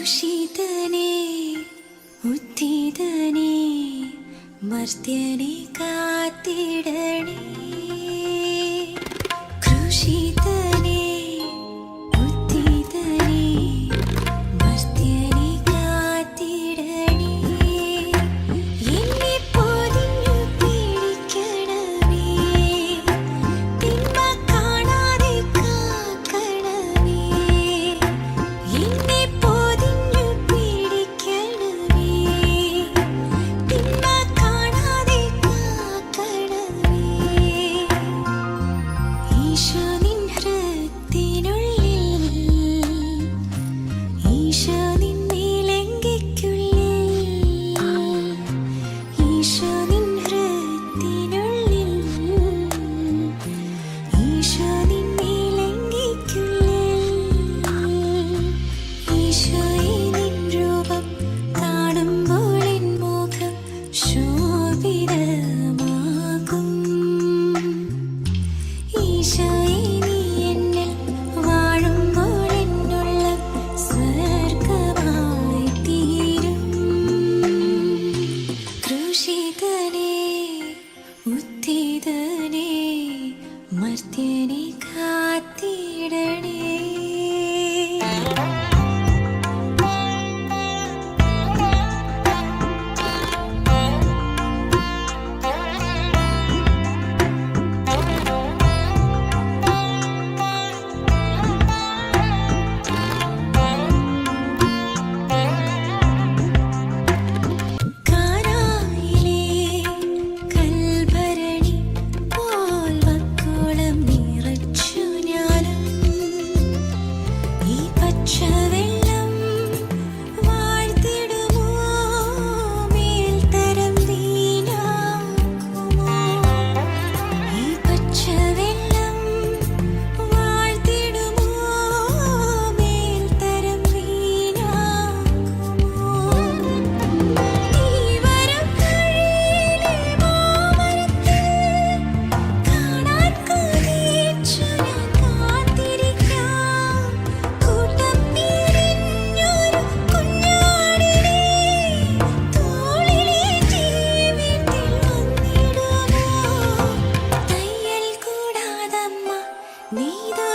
ക്രൂശിതനേ ഉദ്ധിതനേ മർത്യനെ കാത്തിടണേ. ക്രൂശിതനേ ഉദ്ധിതനേ മർത്യനെ കാത്തിടണേ. എന്നെ പൊതിഞ്ഞു പിടിക്കണമേ, തിന്മ കാണാതെ കാക്കണമേ. എന്നെ പൊതിഞ്ഞു പിടിക്കണമേ, തിന്മ കാണാതെ കാക്കണമേ. ഈശോ നിൻ ഹൃത്തിനുള്ളിൽ, ഈശോ നിൻ നീലങ്കിക്കുള്ളിൽ, ഈശോ നിൻ ഹൃത്തിനുള്ളിൽ, ഈശോ നിൻ നീലങ്കിക്കുള്ളിൽ. ഈശോയെ നിൻ രൂപം കാണുമ്പോൾ എൻ മുഖം ശോഭിതമാകും. ഈശോയെ നീ എന്നിൽ വാഴുമ്പോൾ എന്നുള്ളം സ്വർഗമായി തീരും. ക്രൂശിതനേ ഉദ്ധിതനേ മർത്യനെ കാത്തിടണേ. കാനായിലെ കൽഭരണി പോൽ വക്കോളം നിറച്ചു ഞാനും. ഈ പച്ചവെള്ളം വാഴ്ത്തിടുമോ, മേൽത്തരം വീണാക്കുമോ. ഈ പച്ചവെള്ളം വാഴ്ത്തിടുമോ, മേൽത്തരം വീണാക്കുമോ. ഈ വരം വഴിയിലെ മാമരത്തിൽ കാണാൻ കൊതിച്ചു ഞാൻ കാത്തിരിക്കാം. കൂട്ടം പിരിഞ്ഞൊരു കുഞ്ഞാടിനെ തോളിലേറ്റി വീട്ടിൽ വന്നിടുമോ. തയ്യൽ കൂടാതമ്മ നെയ്തു